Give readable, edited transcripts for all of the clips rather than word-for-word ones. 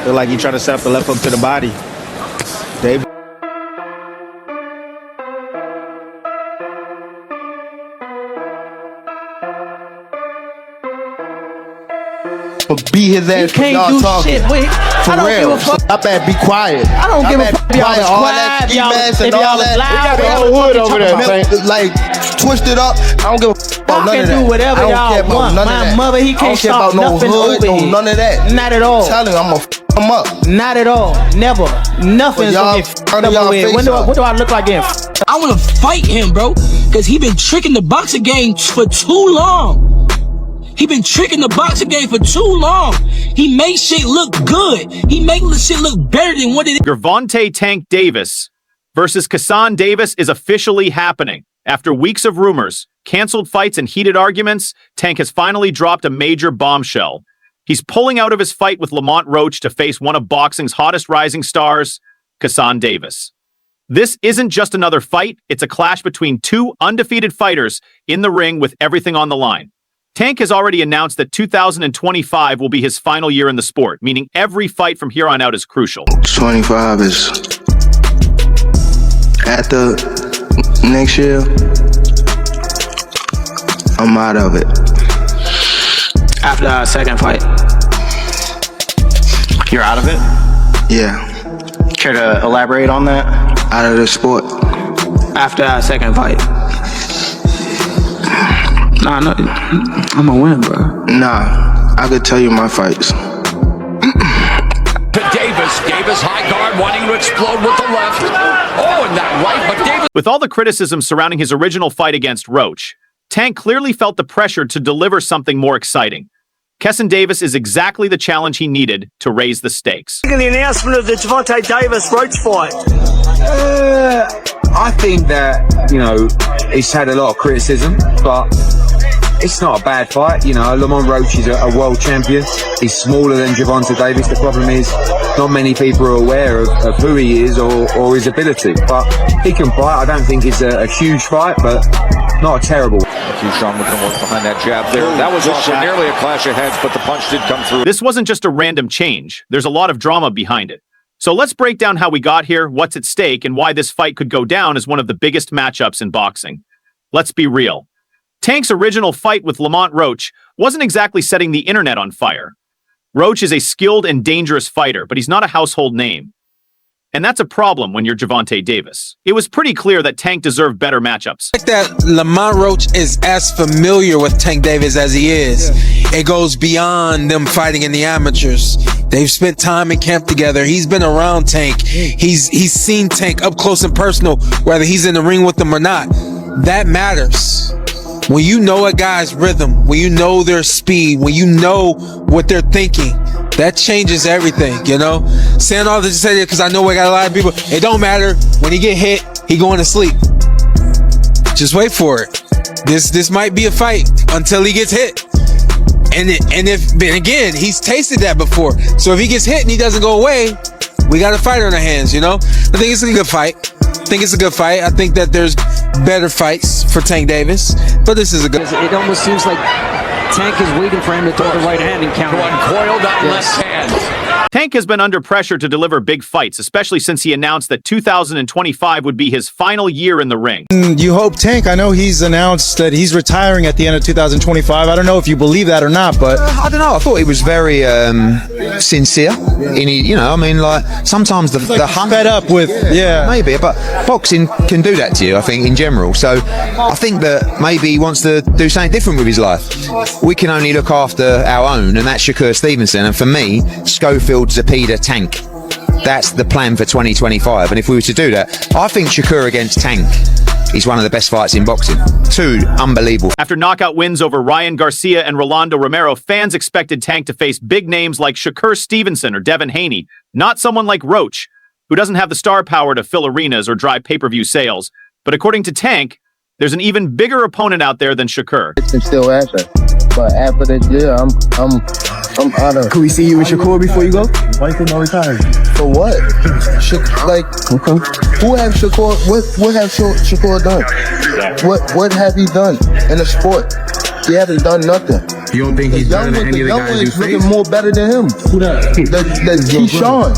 Look like he trying to set up the left hook to the body. Davis. Beat his ass. He can't do shit. Wait, for I don't real. give a fuck. I better be quiet. I don't give a fuck if y'all is all quiet, that ski y'all mask if and all y'all is that. loud. We got the hood over there, like twisted up. I don't give a fuck about none of that. Y'all can do whatever y'all want. My mother, he can't stop nothing over here. None of that. Not at all. Tell him I'm gonna f him up. Not at all. Never. Nothing's gonna get f***ed up over here. What do I look like getting f***ed? I wanna fight him, bro, because he been tricking the boxing game for too long. He been tricking the boxing game for too long. He makes shit look good. He makes the shit look better than what it is. Gervonta Tank Davis versus Keyshawn Davis is officially happening. After weeks of rumors, canceled fights, and heated arguments, Tank has finally dropped a major bombshell. He's pulling out of his fight with Lamont Roach to face one of boxing's hottest rising stars, Keyshawn Davis. This isn't just another fight, it's a clash between two undefeated fighters in the ring with everything on the line. Tank has already announced that 2025 will be his final year in the sport, meaning every fight from here on out is crucial. 25 is after next year. I'm out of it. After our second fight. You're out of it? Yeah. Care to elaborate on that? Out of the sport. After our second fight. Nah, no, I'm gonna win, bro. Nah, I could tell you my fights. To Davis. Davis high guard wanting to explode with the left. Oh, and that right, but Davis. With all the criticism surrounding his original fight against Roach, Tank clearly felt the pressure to deliver something more exciting. Keyshawn Davis is exactly the challenge he needed to raise the stakes. The announcement of the Gervonta Davis Roach fight. I think that, you know, it's had a lot of criticism, but it's not a bad fight. You know, Lamont Roach is a world champion. He's smaller than Gervonta Davis. The problem is not many people are aware of who he is or his ability. But he can fight. I don't think it's a huge fight, but not a terrible. Keyshawn looking to work behind that jab there. That was off for nearly a clash of heads, but the punch did come through. This wasn't just a random change. There's a lot of drama behind it. So let's break down how we got here, what's at stake, and why this fight could go down as one of the biggest matchups in boxing. Let's be real. Tank's original fight with Lamont Roach wasn't exactly setting the internet on fire. Roach is a skilled and dangerous fighter, but he's not a household name. And that's a problem when you're Gervonta Davis. It was pretty clear that Tank deserved better matchups. I think that Lamont Roach is as familiar with Tank Davis as he is. It goes beyond them fighting in the amateurs. They've spent time in camp together. He's been around Tank. He's seen Tank up close and personal, whether he's in the ring with them or not. That matters. When you know a guy's rhythm, when you know their speed, when you know what they're thinking, that changes everything, you know? Saying all this to say that because I know we got a lot of people. It don't matter. When he get hit, he going to sleep. Just wait for it. This might be a fight until he gets hit. And again, he's tasted that before. So if he gets hit and he doesn't go away, we got a fighter on our hands, you know? I think it's a good fight. I think that there's better fights for Tank Davis, but this is a good. It almost seems like Tank is waiting for him to throw the right hand and counter. Uncoiled that left hand. Tank has been under pressure to deliver big fights, especially since he announced that 2025 would be his final year in the ring. You hope Tank, I know he's announced that he's retiring at the end of 2025. I don't know if you believe that or not, but I don't know. I thought he was very sincere. You know, I mean, like sometimes the hunt fed up with, yeah, maybe, but boxing can do that to you, I think, in general. So I think that maybe he wants to do something different with his life. We can only look after our own, and that's Shakur Stevenson. And for me, Schofield, Zepeda, Tank. That's the plan for 2025. And if we were to do that, I think Shakur against Tank is one of the best fights in boxing. Two unbelievable. After knockout wins over Ryan Garcia and Rolando Romero, fans expected Tank to face big names like Shakur Stevenson or Devin Haney, not someone like Roach, who doesn't have the star power to fill arenas or drive pay-per-view sales. But according to Tank, there's an even bigger opponent out there than Shakur. It's still after, but after that year, I'm out of. Can we see you with Shakur before you go? Why you think no retiring? For what? Who have Shakur? What have Shakur done? What have he done in the sport? He hasn't done nothing. You don't think he's better than any of the guys you He's face? looking more better than him. Who that? That's Keyshawn.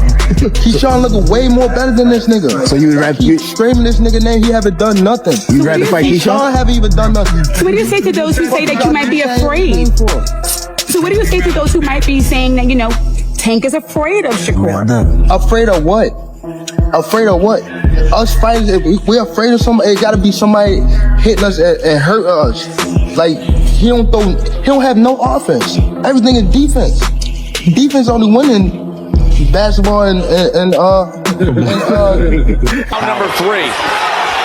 Keyshawn looking way more better than this nigga. So you would rather Keep screaming this nigga name, he haven't done nothing. you rather fight Keyshawn Keyshawn? haven't even done nothing. So what do you say to those who say that you might be afraid? So what do you say to those who might be saying that, you know, Tank is afraid of Shakur? Afraid of what? Afraid of what? Us fighters, if we're afraid of somebody, it gotta be somebody hitting us and hurt us. Like, he don't have no offense. Everything is defense. Defense only winning basketball and Number 3.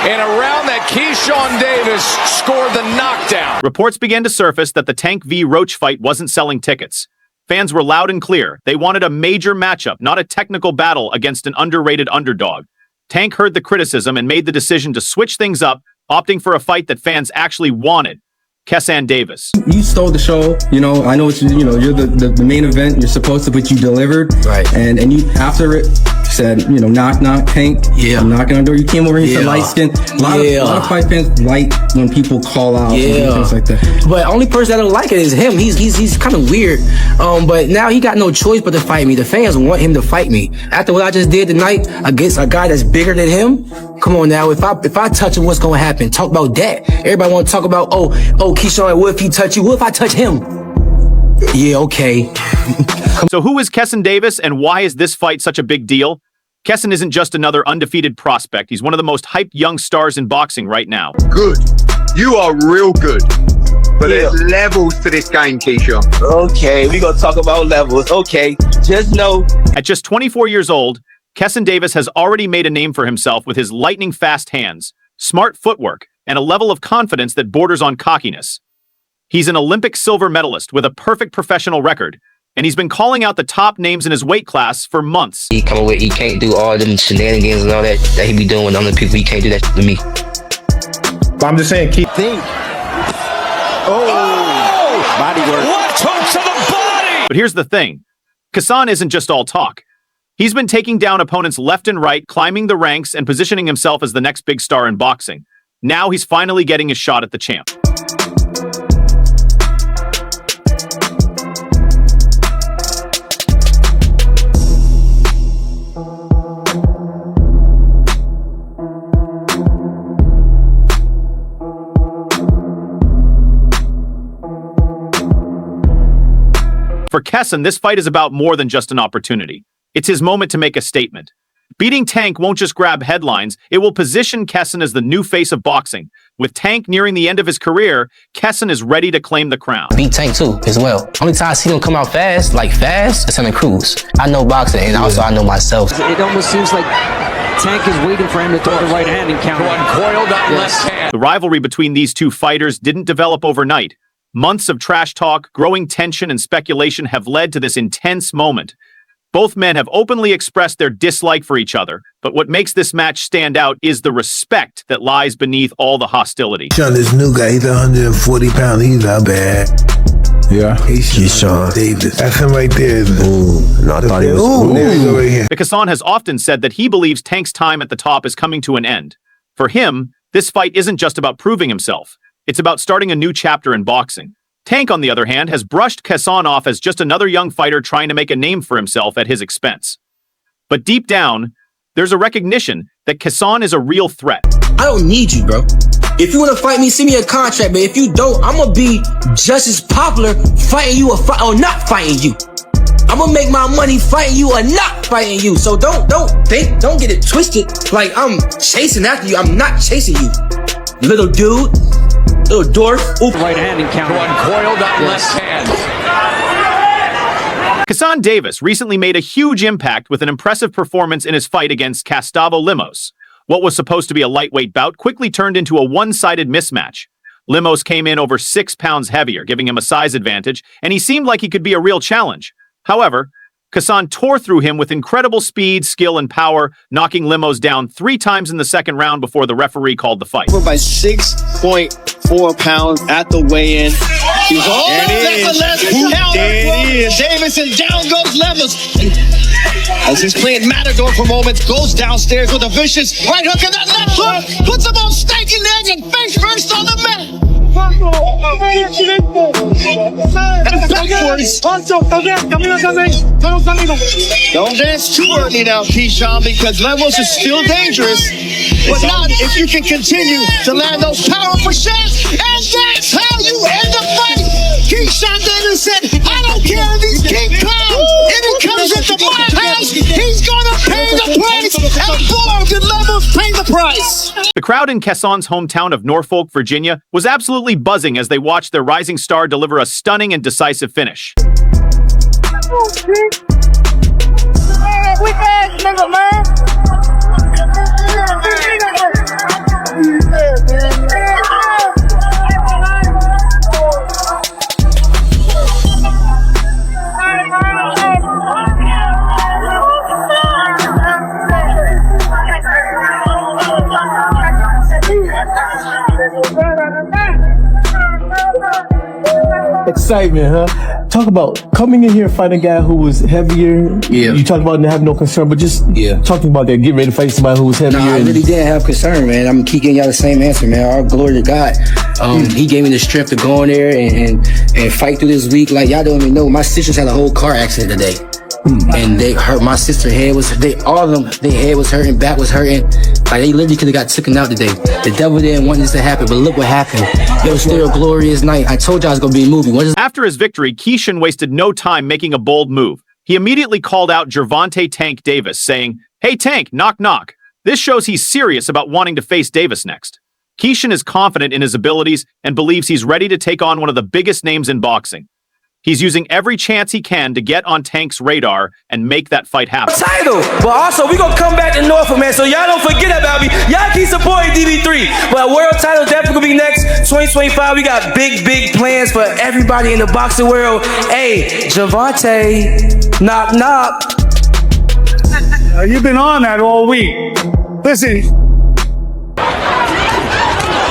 In a round that Keyshawn Davis scored the knockdown. Reports began to surface that the Tank v. Roach fight wasn't selling tickets. Fans were loud and clear. They wanted a major matchup, not a technical battle against an underrated underdog. Tank heard the criticism and made the decision to switch things up, opting for a fight that fans actually wanted. Keyshawn Davis. You stole the show. You know, I know it's, you know, you're the main event. You're supposed to, but you delivered. Right. And you, after it, said, you know, knock, Tank. Yeah. I'm knocking on the door. You came over here, said light skin. A lot of fight fans like when people call out and things like that. But only person that don't like it is him. He's kind of weird. But now he got no choice but to fight me. The fans want him to fight me. After what I just did tonight against a guy that's bigger than him, come on now. If I touch him, what's gonna happen? Talk about that. Everybody want to talk about, oh, Keyshawn, what if he touch you? What if I touch him? Yeah, okay. So who is Keyshawn Davis and why is this fight such a big deal? Keyshawn isn't just another undefeated prospect. He's one of the most hyped young stars in boxing right now. Good. You are real good. But there's levels to this game, Keyshawn. Okay, we gonna talk about levels. Okay, just know. At just 24 years old, Keyshawn Davis has already made a name for himself with his lightning-fast hands, smart footwork, and a level of confidence that borders on cockiness. He's an Olympic silver medalist with a perfect professional record, and he's been calling out the top names in his weight class for months. He come away, he can't do all them shenanigans and all that he be doing with other people. He can't do that to me. But I'm just saying, keep think. Body work. Left hook to the body. But here's the thing. Keyshawn isn't just all talk. He's been taking down opponents left and right, climbing the ranks and positioning himself as the next big star in boxing. Now he's finally getting his shot at the champ. For Keyshawn, this fight is about more than just an opportunity. It's his moment to make a statement. Beating Tank won't just grab headlines, it will position Keyshawn as the new face of boxing. With Tank nearing the end of his career, Keyshawn is ready to claim the crown. Beat Tank too, as well. Only time I see him come out fast, it's in a cruise. I know boxing, and also I know myself. It almost seems like Tank is waiting for him to throw the right hand and counter. Uncoiled that left hand. The rivalry between these two fighters didn't develop overnight. Months of trash talk, growing tension, and speculation have led to this intense moment. Both men have openly expressed their dislike for each other, but what makes this match stand out is the respect that lies beneath all the hostility. Keyshawn, this new guy, he's 140 pounds, he's not bad. Yeah. Keyshawn Davis. That's him right there. Ooh, no, I thought he was. There you go right here. Keyshawn has often said that he believes Tank's time at the top is coming to an end. For him, this fight isn't just about proving himself. It's about starting a new chapter in boxing. Tank, on the other hand, has brushed Keyshawn off as just another young fighter trying to make a name for himself at his expense. But deep down, there's a recognition that Keyshawn is a real threat. I don't need you, bro. If you want to fight me, send me a contract, but if you don't, I'm going to be just as popular fighting you or not fighting you. I'm going to make my money fighting you or not fighting you. So don't get it twisted like I'm chasing after you. I'm not chasing you. Little dude. Little dwarf. Oop. Right hand and counter. Uncoiled that left hand. Keyshawn Davis recently made a huge impact with an impressive performance in his fight against Gustavo Lemos. What was supposed to be a lightweight bout quickly turned into a one-sided mismatch. Lemos came in over 6 pounds heavier, giving him a size advantage, and he seemed like he could be a real challenge. However, Keyshawn tore through him with incredible speed, skill, and power, knocking Lemos down 3 times in the second round before the referee called the fight. By 6.4 pounds at the weigh-in. There it is. Davis, and down goes Lemos. As he's playing Matador for moments, goes downstairs with a vicious right hook, and that left hook puts him on steak and egg and face first on the mat. Don't dance too early now, Keyshawn, because levels is still dangerous. But not if you can continue to land those powerful shots. And that's how you end the fight. Keyshawn Davis said, I don't care if he's King Kong. If he comes into my house, he's going to pay the price. And boy, did levels pay the price. The crowd in Keyshawn's hometown of Norfolk, Virginia, was absolutely buzzing as they watched their rising star deliver a stunning and decisive finish. Excitement, huh? Talk about coming in here and fighting a guy who was heavier. Yeah. You talked about not having no concern, but just talking about that, getting ready to fight somebody who was heavier. Nah, I really didn't have concern, man. I'm keep getting y'all the same answer, man. All glory to God. He gave me the strength to go in there and fight through this week. Like y'all don't even know, my sisters had a whole car accident today. And they hurt. My sister's head was, all of them, their head was hurting, back was hurting. Like they literally could have got taken out today. The devil didn't want this to happen, but look what happened. It was still a glorious night. I told y'all it was gonna be a movie. After his victory, Keyshawn wasted no time making a bold move. He immediately called out Gervonta "Tank" Davis, saying, "Hey Tank, knock knock." This shows he's serious about wanting to face Davis next. Keyshawn is confident in his abilities and believes he's ready to take on one of the biggest names in boxing. He's using every chance he can to get on Tank's radar and make that fight happen. Title, but also we gonna come back to Norfolk, man. So y'all don't forget about me. Y'all keep supporting DB3. But world title definitely gonna be next 2025. We got big plans for everybody in the boxing world. Hey, Gervonta, knock knock. You've been on that all week. Listen.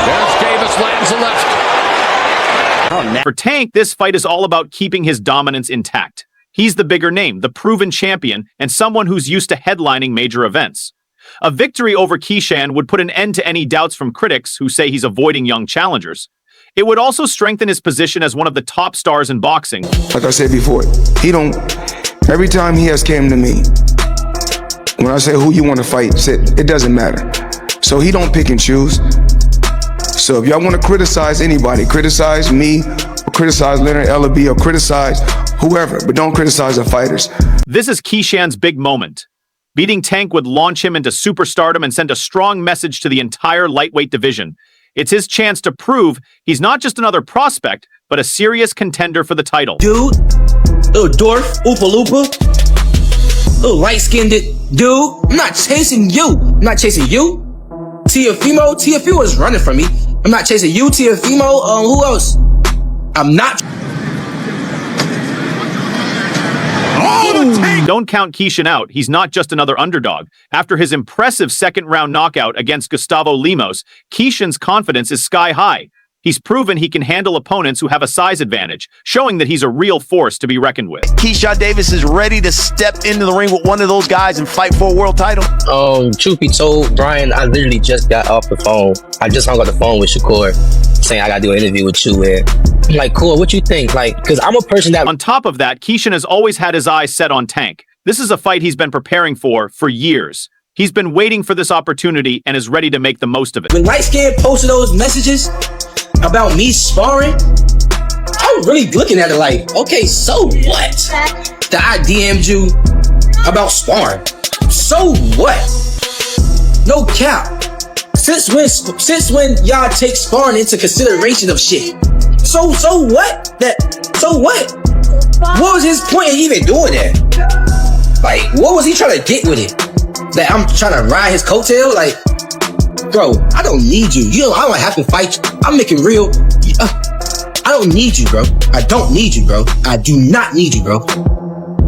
There's Davis, lands a left. For Tank, this fight is all about keeping his dominance intact. He's the bigger name, the proven champion, and someone who's used to headlining major events. A victory over Keyshawn would put an end to any doubts from critics who say he's avoiding young challengers. It would also strengthen his position as one of the top stars in boxing. Like I said before, every time he has came to me, when I say who you want to fight, it doesn't matter. So he don't pick and choose. So if y'all want to criticize anybody, criticize me, or criticize Leonard Ellaby, or criticize whoever, but don't criticize the fighters. This is Keyshawn's big moment. Beating Tank would launch him into superstardom and send a strong message to the entire lightweight division. It's his chance to prove he's not just another prospect, but a serious contender for the title. Dude, little dwarf, Oopa Loopa, little light-skinned dude. I'm not chasing you. I'm not chasing you. Tiafimo is running from me. I'm not chasing you, Tiafimo. Who else? I'm not. Don't count Keyshawn out. He's not just another underdog. After his impressive second-round knockout against Gustavo Lemos, Keyshawn's confidence is sky high. He's proven he can handle opponents who have a size advantage, showing that he's a real force to be reckoned with. Keyshawn Davis is ready to step into the ring with one of those guys and fight for a world title. Truth be told, Brian, I literally just got off the phone. I just hung up the phone with Shakur saying I gotta do an interview with you. I'm like, cool, what you think? Like, because I'm a person that... On top of that, Keyshawn has always had his eyes set on Tank. This is a fight he's been preparing for years. He's been waiting for this opportunity and is ready to make the most of it. When Light Skin posted those messages about me sparring, I'm really looking at it like, okay, so what? That I DM'd you about sparring. So what? No cap. Since when y'all take sparring into consideration of shit? So what? So what? What was his point in even doing that? Like, what was he trying to get with it? That I'm trying to ride his coattail? Like, bro, I don't need you. I don't have to fight you. I'm making real. I don't need you, bro. I don't need you, bro. I do not need you, bro.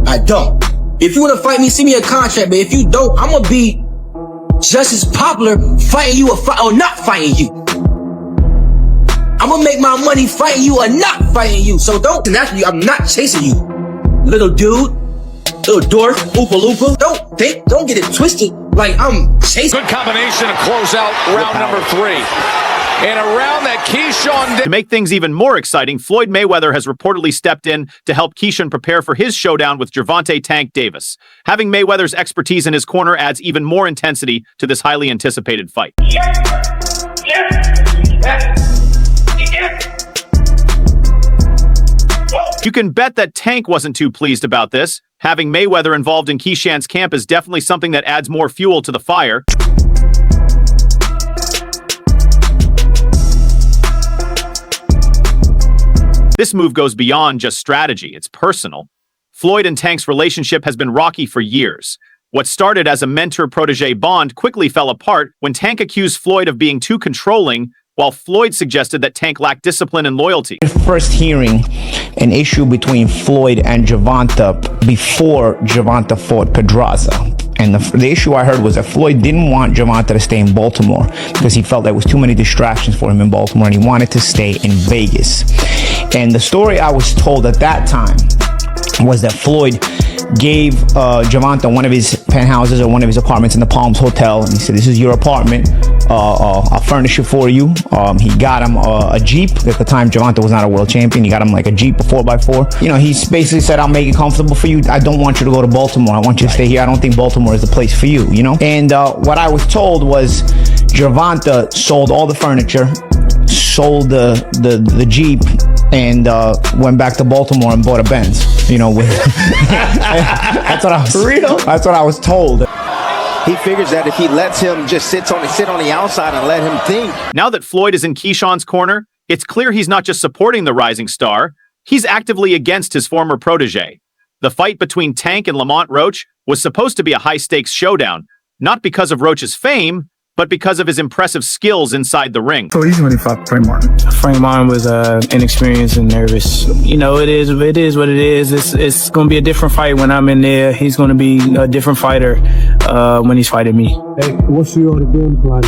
I don't. If you want to fight me, send me a contract. But if you don't, I'm gonna be just as popular fighting you or not fighting you. I'm gonna make my money fighting you or not fighting you. So don't ask me. I'm not chasing you, little dude, little dwarf, Oopa Loopa. Don't get it twisted. Like I'm chasing. Good combination to close out round number 3. And around that Keyshawn Davis. To make things even more exciting, Floyd Mayweather has reportedly stepped in to help Keyshawn prepare for his showdown with Gervonta "Tank" Davis. Having Mayweather's expertise in his corner adds even more intensity to this highly anticipated fight. You can bet that Tank wasn't too pleased about this. Having Mayweather involved in Keyshawn's camp is definitely something that adds more fuel to the fire. This move goes beyond just strategy, it's personal. Floyd and Tank's relationship has been rocky for years. What started as a mentor-protege bond quickly fell apart when Tank accused Floyd of being too controlling, while Floyd suggested that Tank lacked discipline and loyalty. First hearing an issue between Floyd and Gervonta before Gervonta fought Pedraza. And the issue I heard was that Floyd didn't want Gervonta to stay in Baltimore because he felt there was too many distractions for him in Baltimore and he wanted to stay in Vegas. And the story I was told at that time was that Floyd gave Gervonta one of his penthouses or one of his apartments in the Palms Hotel, and he said, "This is your apartment. I'll furnish it for you." He got him a Jeep. At the time, Gervonta was not a world champion. He got him like a Jeep, a 4x4. You know, he basically said, "I'll make it comfortable for you. I don't want you to go to Baltimore. I want you to stay here. I don't think Baltimore is the place for you." You know, and what I was told was Gervonta sold all the furniture, sold the Jeep, and went back to Baltimore and bought a Benz. You know, that's what I was. For real? That's what I was told. He figures that if he lets him just sit on the outside and let him think. Now that Floyd is in Keyshawn's corner, it's clear he's not just supporting the rising star, he's actively against his former protege. The fight between Tank and Lamont Roach was supposed to be a high-stakes showdown, not because of Roach's fame, but because of his impressive skills inside the ring. So easy when he fought Frank Martin. Frank Martin was inexperienced and nervous. You know, it is what it is. It's going to be a different fight when I'm in there. He's going to be a different fighter when he's fighting me. Hey, what's your game plan?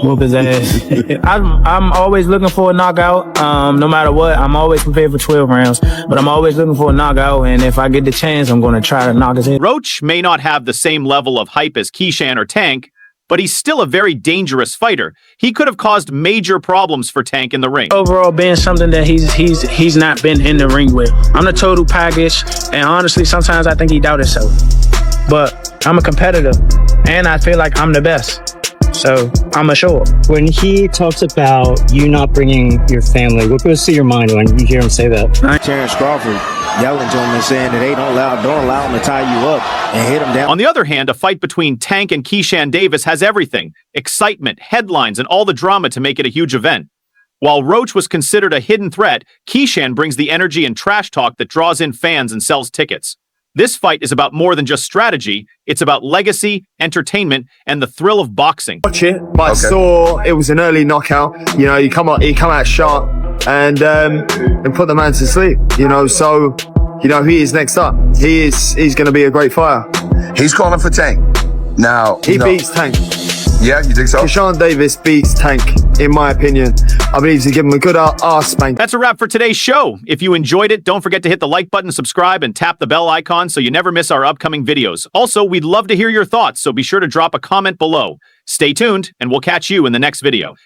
Whoop his ass. I'm always looking for a knockout. No matter what, I'm always prepared for 12 rounds. But I'm always looking for a knockout, and if I get the chance, I'm going to try to knock his head. Roach may not have the same level of hype as Keyshawn or Tank, but he's still a very dangerous fighter. He could have caused major problems for Tank in the ring. Overall, being something that he's not been in the ring with. I'm the total package, and honestly, sometimes I think he doubted himself. But I'm a competitor, and I feel like I'm the best. So I'm a show up. When he talks about you not bringing your family, what goes through your mind when you hear him say that? Terrence Crawford yelling to him and saying that they don't allow him to tie you up and hit him down. On the other hand, a fight between Tank and Keyshawn Davis has everything: excitement, headlines, and all the drama to make it a huge event. While Roach was considered a hidden threat, Keyshawn brings the energy and trash talk that draws in fans and sells tickets. This fight is about more than just strategy. It's about legacy, entertainment, and the thrill of boxing. Watch it, but I saw it was an early knockout. You know, he come out sharp and put the man to sleep. You know, so you know he is next up. He's going to be a great fighter. He's calling for Tank. Now he beats Tank. Yeah, you think so? Keyshawn Davis beats Tank, in my opinion. I believe to give him a good ass spank. That's a wrap for today's show. If you enjoyed it, don't forget to hit the like button, subscribe, and tap the bell icon so you never miss our upcoming videos. Also, we'd love to hear your thoughts, so be sure to drop a comment below. Stay tuned, and we'll catch you in the next video.